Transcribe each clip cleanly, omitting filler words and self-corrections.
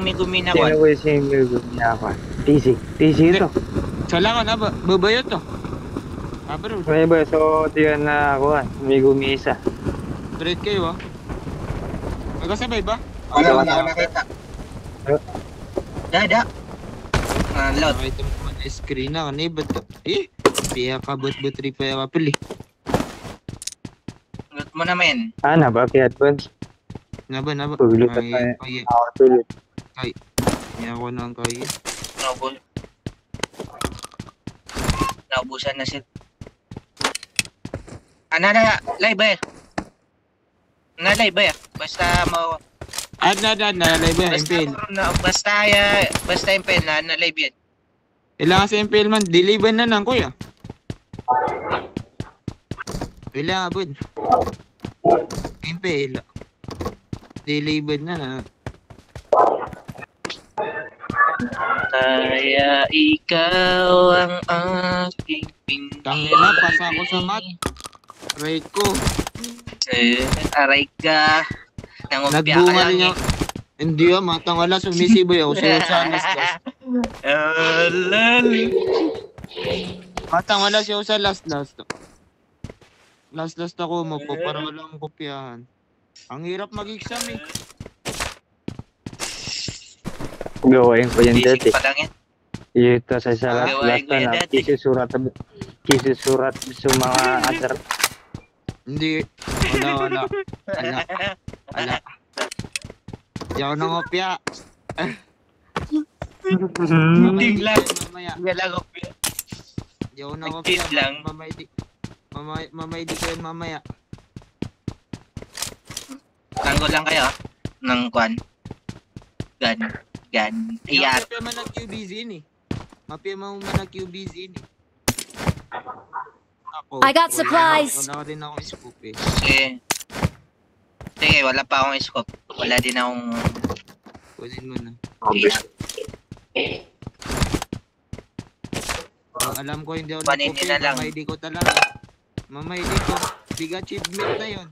gumi-gumi na Sino kwan. ko yung niya ako? TC ito. Sala ka na ba? Babayo to. Bro. May ba? So, ito yan na ako. May gumisa. Straight kayo ah. Magkasabay ba? Wala ako nakita. Da. Load. Nakita mo naman na screen na. Ano ba to? Piya ka but pa yung apel eh. Load mo naman. Na ba? Advance? Naba. Paglipat tayo. Ako tulit. Kaya ako na ang kaya. Naubusan na siya. Na live ba? Na live ba? Basta mo Na live yan, MPL. basta MPL na live yan. Kailangan sa MPL man, deliver na lang kuya. Kailangan bud. MPL. Deliver na lang. Kaya ikaw ang aking Tangina, pasa ako sa mat. Aray ko. Aray ka. Nangopya ka Nagbunga lang niya. Hindi matang wala, sumisiboy ako. Sayo sa last. Matang wala siya sa last. Last ako mo po para walang kopyahan. Ang hirap mag-exam eh. Gawain ko yan dati. Basic pa lang yan. Ito sa last Gawain ko yan na. dati. Kisusurat sa mga other. Hindi. Wala. Di ako nangopya. Hindi lang. Mamaya. Wala ko. Di ako nangopya. Nag-cheat lang. Mamaya di ko yun mamaya. Tanggol lang kayo ng kwan. Gan. Iyat. Mapia man ang QBZ ni. Mapia man ang QBZ ni. Ako. I got supplies. Wala din ako scoop eh. Sige, wala pa akong scope. Wala din akong Kunin mo na. iyat. Alam ko hindi ako Panin nag-copy. na lang. Mamay di ko talaga. Mamay di ko. Big achievement na yun.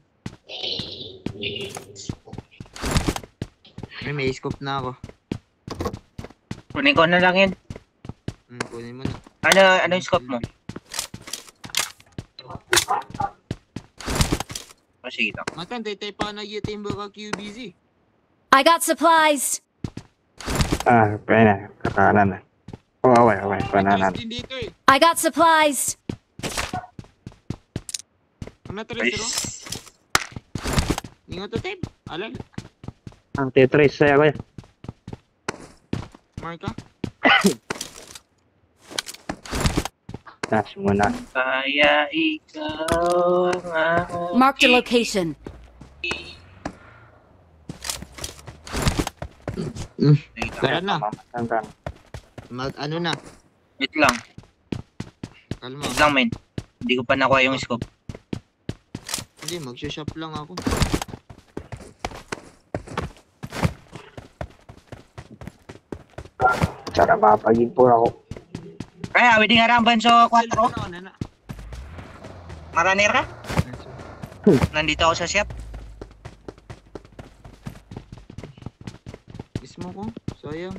May scope na ako. Kunin ko na lang yun. Kunin mo na. Ano yung scope mo? Sige lang. Matan, tay pa na yitimbo ka QBZ. I got supplies. Pwede na. Kakanan na. Okay. Pananan. Din dito eh. I got supplies. Ano tres ro? Ningo to tape. Alal. Ang Tetris saya ko yan. Marka. Dash muna. Kaya ikaw ang Mark the location. Tara na. Hanggang. Ano na? Wait lang. Kalma. Wait lang, men. Hindi ko pa nakuha yung scope. Hindi, mag-shop lang ako. Cara mapag-impor ako. Kaya, pwede nga ramban sa 4. Na. Maranir ka? Nandito ako sa shop. Mismo ko. Sayang.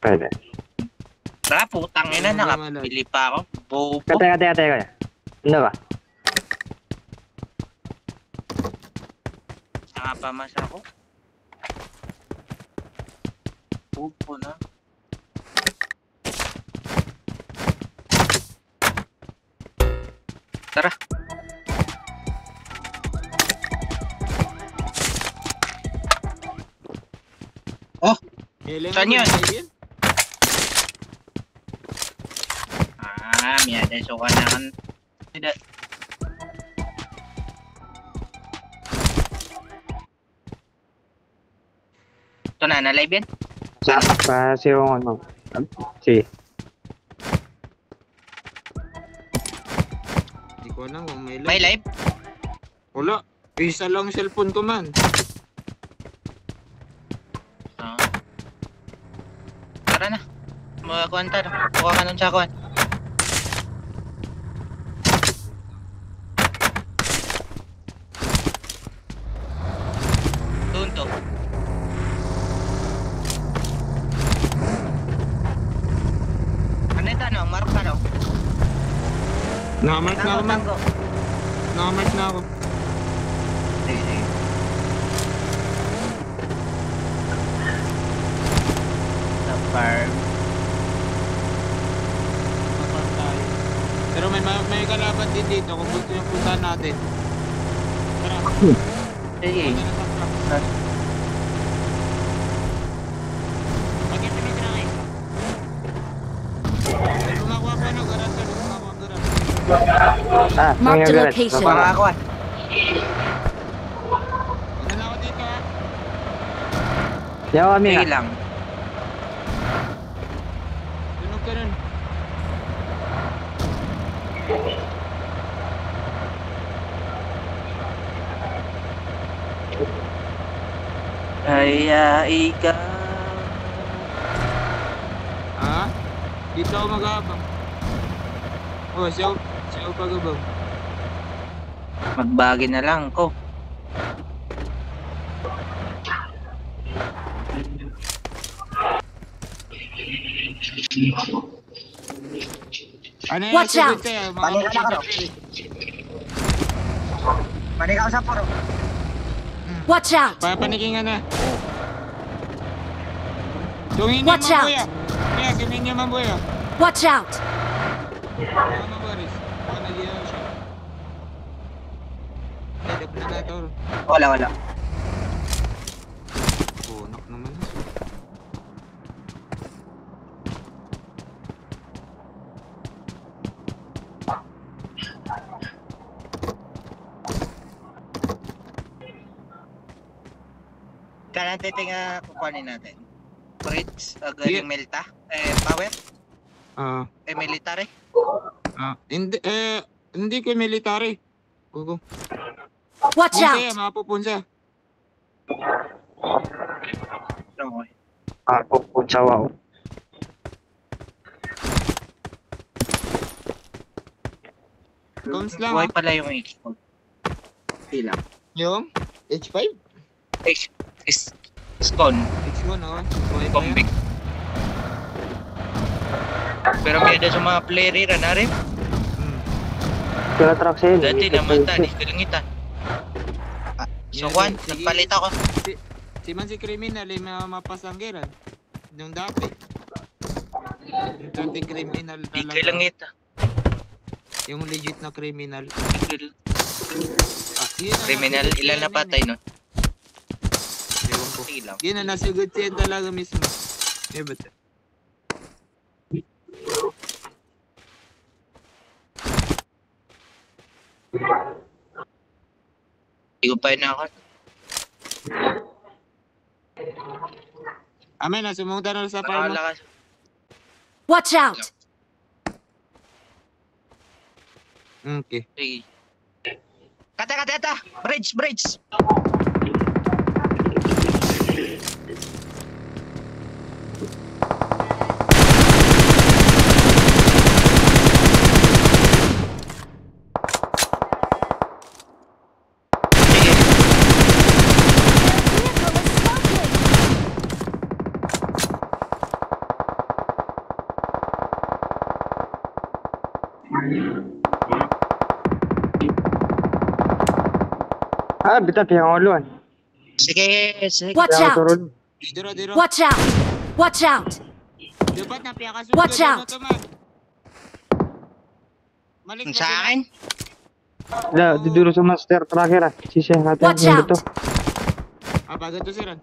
Pwede. Tara, putang ina, nakapili pa ako. Bobo. Kaya. Ano ba? Nakapamas ako. Bobo na. Tara. Saan yun? Miyada suka na kan. Tidak. Ito na live yan? Kasi yung ano. Si. Hindi ko alam kung may live. May live? Wala. Isa lang cellphone ko man. Tara na. Makakuhan tayo. Kuha ka nun sa kuhan. Nakamark na ako, man. Tango. Nakamark na ako. Sige, sige. Sa farm. Mafarm tayo. Pero may kalaban din dito kung gusto yung puntahan natin. Tara. Sige. Punta na sa truck. Pagin pinag-rank. May bumakuha pa ng garan sir. Bumakuha ang garan. Mark the mangyagalit. location. Baka ako ah. Punta na ako dito ha. Di ako kami Sige nga. lang. Tunog ka rin. Kaya ikaw. Ha? Dito ako mag-aabang. Oh, siya pag-abang. Magbagi na lang ko. Ano Watch out! Balik ka na, Balik ako sa puro. Watch out! Papanikin ka na. Tungin niya Watch man out! buya. Kaya, tungin niya man buya. Watch out! Ano Boris? Ano diyan siya? Dito na nato. Wala, wala. Punak naman. Kaya natin kukuhanin natin. Fritz, Yeah. galing Melta. Power. Military. Hindi ko military. Gugo. Watch Punsa out! yan, mapupunsa. Okay. Pupunsaw ako. Comes lang Buhay ah. pala yung H4. Hindi lang. Yung H5? Scone. H1 oh. Buhay pa yan. Convict. Pero may ada sa mga player na rin. Kaya truck sa'yo. Dati naman ta, di kalangitan. So, Yan, Juan, sige. nagpalit ako. Si man si criminal ay mapasanggiran. Yung dati. Yung dati criminal Di talaga. kalangita. Yung legit na criminal. Di Yun ang Criminal, nasugod ilan na siya patay yun nun? eh. Ewan ko. Sige lang. Yun ang nasugod siya talaga mismo. Eh, ba't? Hindi ko pa yun ako. Amen na, sumunta na sa farm. Wala ka. Watch out! Okay. Sige. Kata! Bridge! Sige. Vehicle is smoking! Bitan pinanguluan. Sige. Watch out! Diro. Watch out! Watch out! Dapat na piyakasugod. Watch out! Malis Sa akin? Diduro sa master tracker ah. Sisiya natin. Watch out! Dito. Bago to sir.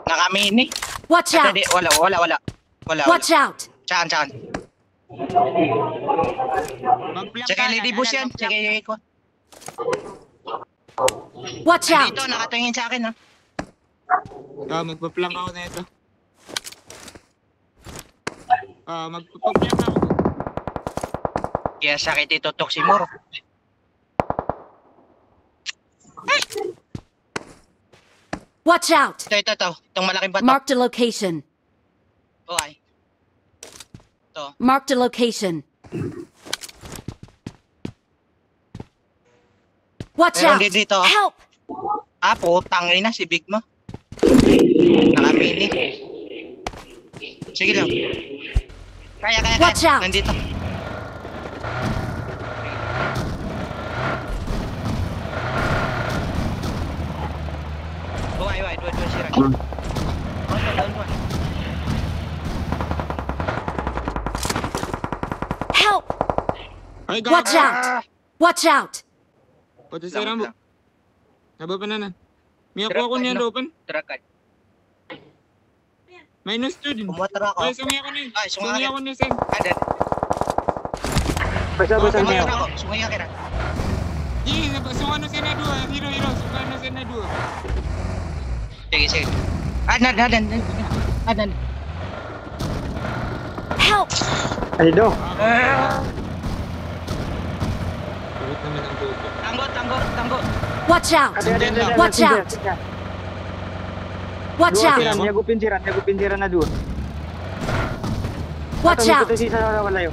Nakamini. Watch out! Hindi, wala. Watch out! Saan? Mag-plug Sige, Lady Boss yan. Sige, ko. Watch out! Dito, nakatingin sa akin, ha? Magpa-plug ako na ito. Magpa-plug ako. Kaya sakit itutok si Moro. Watch out! Ito. Itong malaking bato. Mark the location. Okay. Mark the location. Watch Meron out! din dito. Help! Tangay na si Big Mo. Nakamini. Sige lang. Kaya, kaya, Watch kaya. out. Nandito. Uy, dua si Raki. Hmm. Doon. Help! Ay, Watch gago. out! Watch out! Pati si Rambo. Naba pa na na. May ako Drop niyan, card, no? open. Tarakan. Minus 2 din. Kumotara ako. Ay, sungi ako niyan. Ay, sungi Sungi ako. ako niyan, Sen. Ada. Basta Okay, niya. Kumotara ako. Sungay ka na. Di, sungano Sen na 2. Hero, sungano Sen na 2. Sige. Adan. Help! Ay, do. Ulit naman ang buto. Tanggo. Watch out! Watch out! Watch out! Niya ko pinsiran na doon. Watch out! Ito si sa wala yo.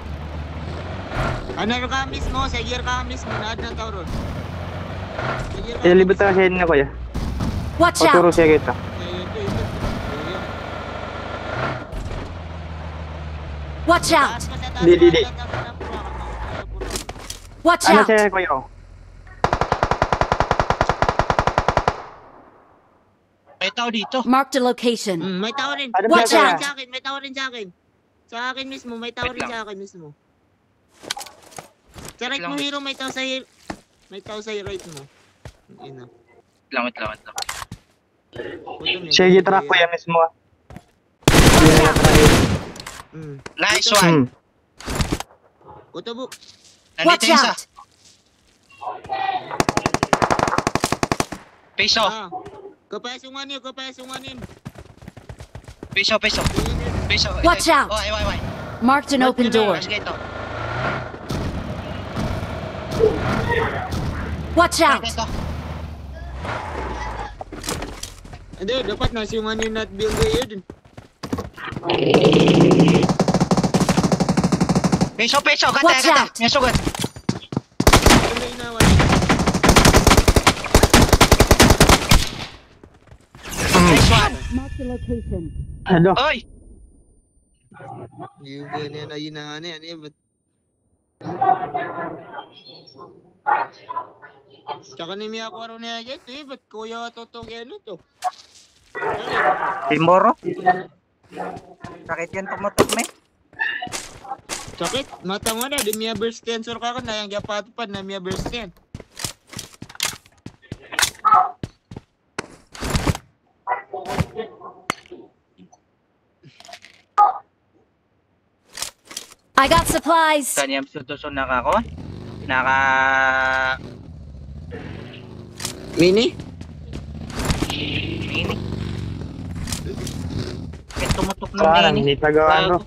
Ano ka mismo? Sa year ka mismo. Naad ng tao ron. Sa year ka Eh, libet ka siya na ko ya. Watch Paturo out! siya kita. Ito. Watch out! Di. Watch Ano out! siya ko yo? May tao dito. Marked a location. May tao rin. Ano Watch siya? out! May tao rin sa akin. Sa akin mismo, may tao Wait rin lang. sa akin mismo. Sa right Wait lang. mo, hero, may tao sa right mo. Ina. Wait lang. Siya gitrak ko ya mismo. Nice Ito. one. Kutobo. Watch Nandito yung isa. out! Peso. Kapasunganin. Peso. Watch out. Oh, ay. Marked an open door. Sige ito. Watch out! Ito. Hindi, dapat nasunganin at build kayo dun. Peso. Watch Kata. out. May sugat. Ito na inawan. Nice one. Marked a location. Ano? Oy. Yung ganyan na yun yan. Ba't? Tsaka ni Mia ko araw niya yan. Ba't kuya totoo gano'n to? Timoro. Sakit yan tumutok me. Sakit, mata mo na. Di Mia burst cancer ka na. Yung gapatupad na Mia burst yan. I got supplies. Kanyang sutusun ako. Mini? Mini. Kaya tumutok ng Parang mini. hindi tagawan ko.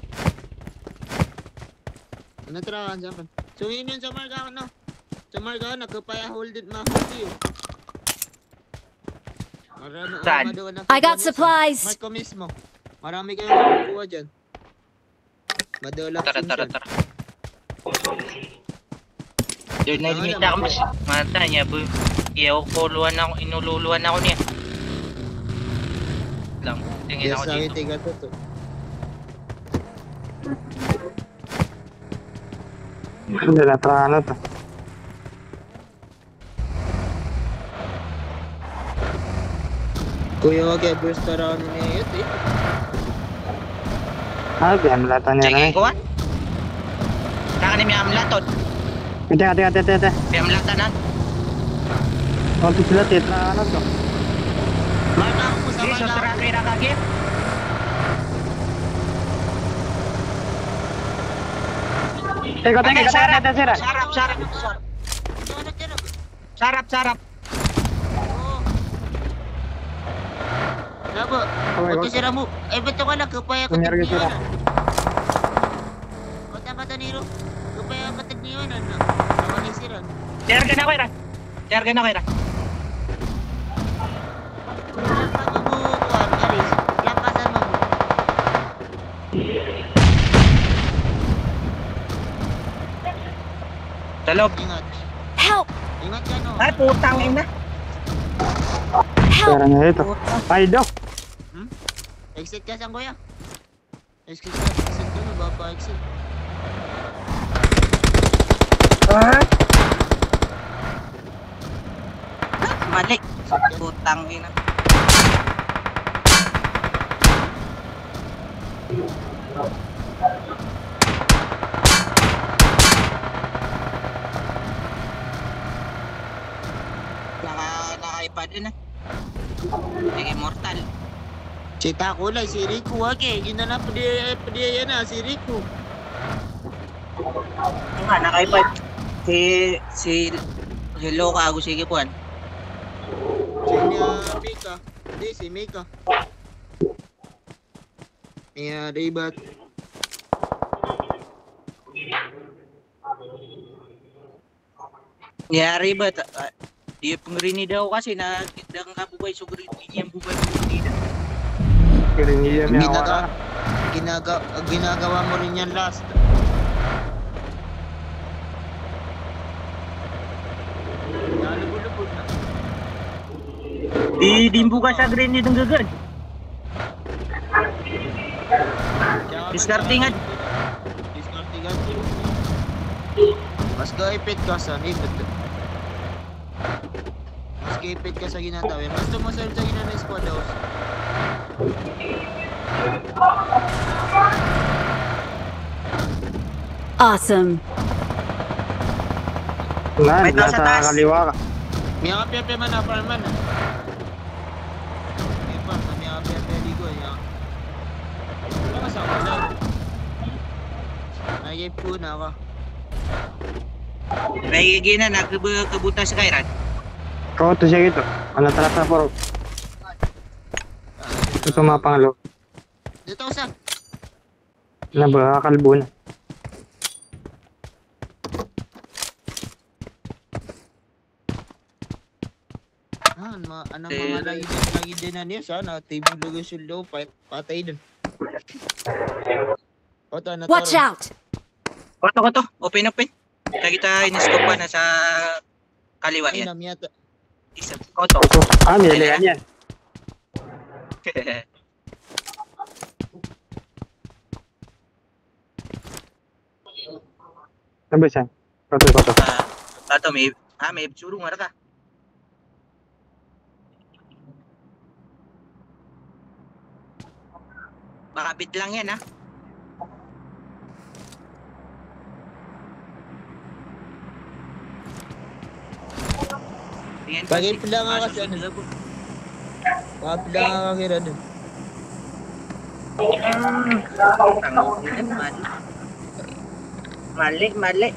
Ano tarawan sa akin? So yun sa Marga no? Sa Marga nakapaya hold it ma-hold yun. Saan? I got supplies. Marko mismo. Marami kayong makukuha dyan. Madala Tara. Doon na limit ako mas. Mata niya bu. Inululuan ako niya. Lang. Tingin ako dito. Tiga to. Hindi na trano to. Kuya wag burst tarawan niya yun eh. Biyan melata niya na Sige eh. ko. Nakanim niya amlatot. Ate. Kaya amlata na. Kunti sila tetra ano to. Marka ako mo sa Sige, Marga. susura kaya kagit. Teka, sira. Sarap. Oo. Labo. Pati sira mo. Beto ka lang. Kapaya katag Kunyari niyo sira. na. Kata niro. Kapaya katag niyo na. Awan ni sira. Tiarga na ko ira. Lakasan mo. Talog. Ingat. Help! Ingat ka no. Ay, putang ina. Help! Pera niya ito. Ay, do. Exit ka saan kuya? Exit ka nun. Bapak-exit. Mali. Putang ina. Naka-iPad na. Sige, mortal. Cita kulay, si Rico wake. Ginanap dia na, si Rico. Nga, naka-iPad. Si Hello ka ako sige puan. Si Mika. Hindi, si Mika. Ribat. Yari ba? Dia pengerini daw kasi na dang kabubay so green yang bubay dito. Kiring iya may Ginagawa, awara. ginagawa mo rin yan last. Nalubulubog na. Dimbuka sa green nitong gagad. Discardingan. Discardingan. Mas kaipit ka sa nipit. Mas kaipit ka sa ginatawin. Mas tumasal sa ginanay squad house. Awesome. Nan, May tao sa nasa taas. kaliwa ka. May kapepe man na farman na. May farman, may kapepe ligo niya. Ano ka sa ulan? Nagip po na ako. May gina na kabuta sa kairan. Kau to siya gitu. Ano tara sa poro. Ito mga pangalo. Dito sa. Nabakalbo na. Anong mga lagi din na niya sana. Table lugo suldo, patay dun. Oto, na Watch out! Koto. Open. Kaya kita iniskop pa na sa kaliwa Ay, yan. namiyata. Isa. Koto. Nilalayan yan. Ano ba siya? Koto. Ato may surung nga ka. Makabit lang yan ha. Tingin ko Bagay si- pala nga ah, kasi ano. susunod ako. Kapila nga kakira dun. Mali.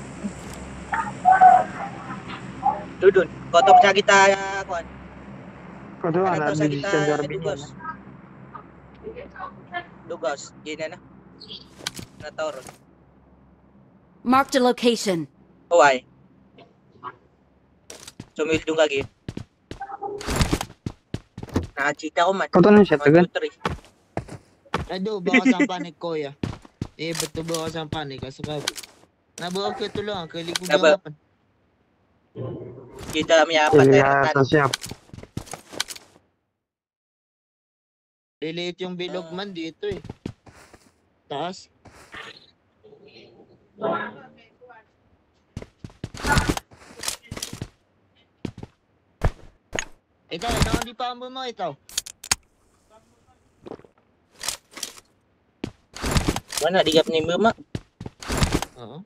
Dudun. Kotok sa kita kuan. Koto, Ano to sa kita decision derby niya. dugos. Dugos. Gina na. Natawro. Marked a location. Huwag. Sumildong kagi. Nakachita ko man. Koto na siya, 1, tagan. 2, 3. Ado, baka sa panik ko ya. Ba't ba sa panik? Kaso ka. Nabuo ko ito lang. Kailig ko Naba- gawapan. Kita may apat na Iya, ratan. siya. Liliit yung bilog man dito eh. Taas. Ito, hindi pa mo ito. Mana digap ni mama. Oo.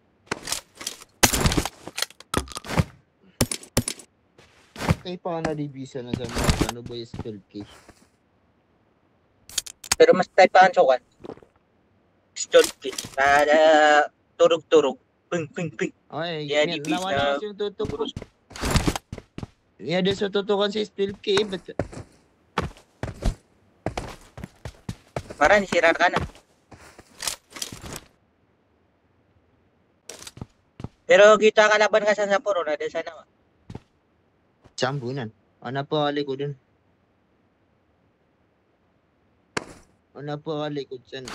Kaya pa na divisa na sa mga ano ba yung spell case? Pero mas taypaan sokan. Stone kit. Para turog-turog. Ping. Ay, Yeah, yan, divisa. nawala yung tutok. Yan, din sa tutukan si spell case. But Para nisira ka na. Pero kita kalaban ka sa Sapporo na sana. Chambunan. Ano po alikod dun? Ano po alikod dyan?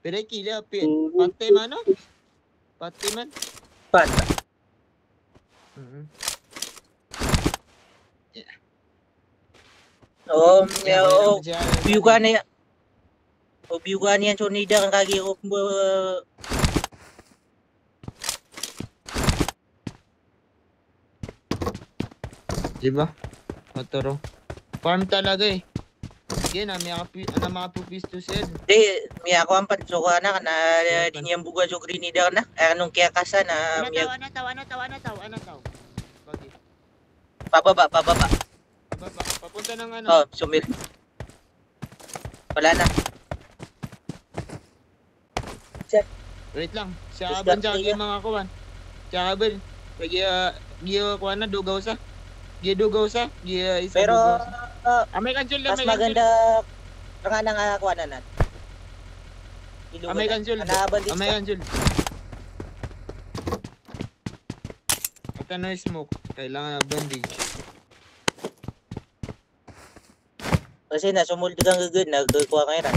Pero kila, pati man no? Pati man? Pata. Oo, view ka na yan. Ubiugan yan sunida kang kagi ko. Diba? Maturo. Farm talaga eh. Sige na, may mga pupisto sila. Di, miya ako ang pansuka na na di niyang buga so grinida na. Anong kaya kasa na Ano miya tao? Bagi. pababa. Baba, papunta ng ano. Oh, sumir. Wala na. Wait lang. Sa Just aban that tsaka thing, yung mga kuwan. Tsaka aban. Giya kuwan na, dugaw sa. Giya isa Pero dugaw sa. Amay kansul mas maganda nga nang kuha na nan. Amay kansul. Amay kansul. At ano yung smoke? Kailangan na bandage. Kasi nasumuldo kang gagod, nagkuha kayo na.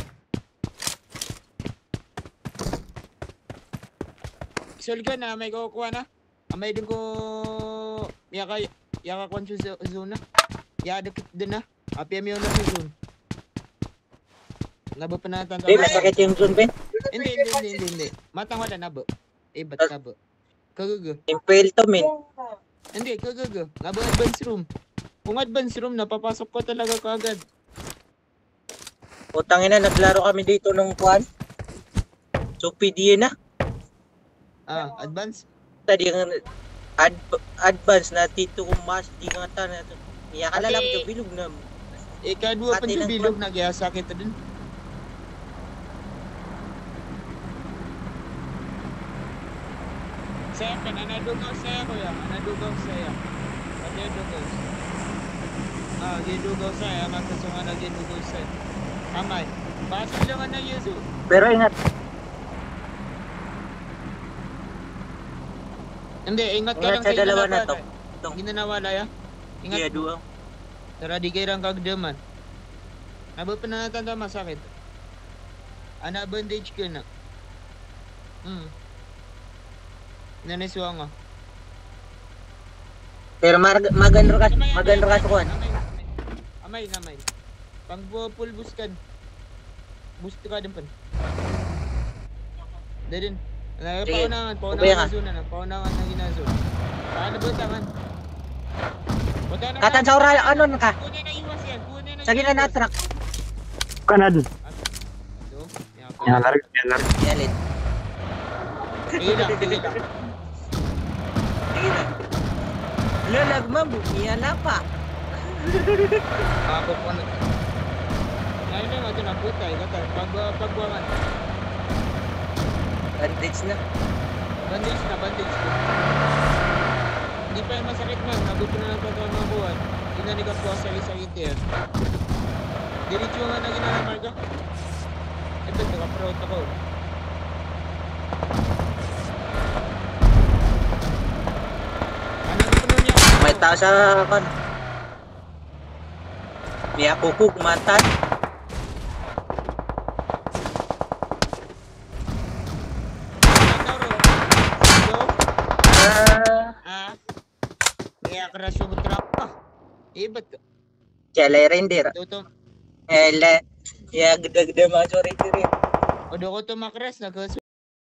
Isul ka na, may kukuha na. Amay din ko yaka kwan sa zona. Yadakit din na. Api mo na sa zone. Nabo pa na tanda. Masakit yung zone, Ben. Hindi. Matang wala nabo. Ba't nabo? Kagaga. Impale to, men. Hindi, kagaga. Nabo advance room. Kung advance room, napapasok ko talaga kaagad. Utangin na, naglaro kami dito nung kuhan. So, PD na. Advance? Tadi yung advance na tito kong mas, di nga ta na. Iya ka lang yung bilog na. Kadua pa yung bilog na kaya sakit na din. Saya pa, nanadugaw saya kuya. Nanadugaw saya. Nanadugaw. Gidugaw saya. Makasunga na gidugaw saya. Kamay. Basta lang na yuso. Pero ingat. Hindi, ingat ka Ingat lang sa dalawa na to. Hindi na nawala ya. Ingat. Iya, dua. Tara di kayo lang kagdaman. Nabo pa na natanda masakit. Ana bandage ko na. Naniswa nga. Pero maganda ka sa kuhan. Amay. Pang full boost kan. Boost ka din pan. Dadin. Sige. Paunahan na ginazon. Paano ba tangan? Katan sa oral, ano na ka? Kunin na iwas yan. Sa gina na truck. Kanan. Yan, lari. Yalit. Sige lang. Sige na. Lalag mabumiya na pa. Ako po na. Ngayon na ito na putay. Pagbuangan. Bandage na. Bandage ko. Hindi pa yung masakit man. Nabuto na lang pagkaw mga buwan. Ginanikas ko sa sakit yan. Diretso nga na ginanamarga. Ba't naka-proud ako? Ano ko nun yan? May tao sa kan. Miya kukuk matan. Kaya crash yung trap pa. Ba't ka? Chalay render. Toto. Ya gede-gede masuk rin. O do ko to makras.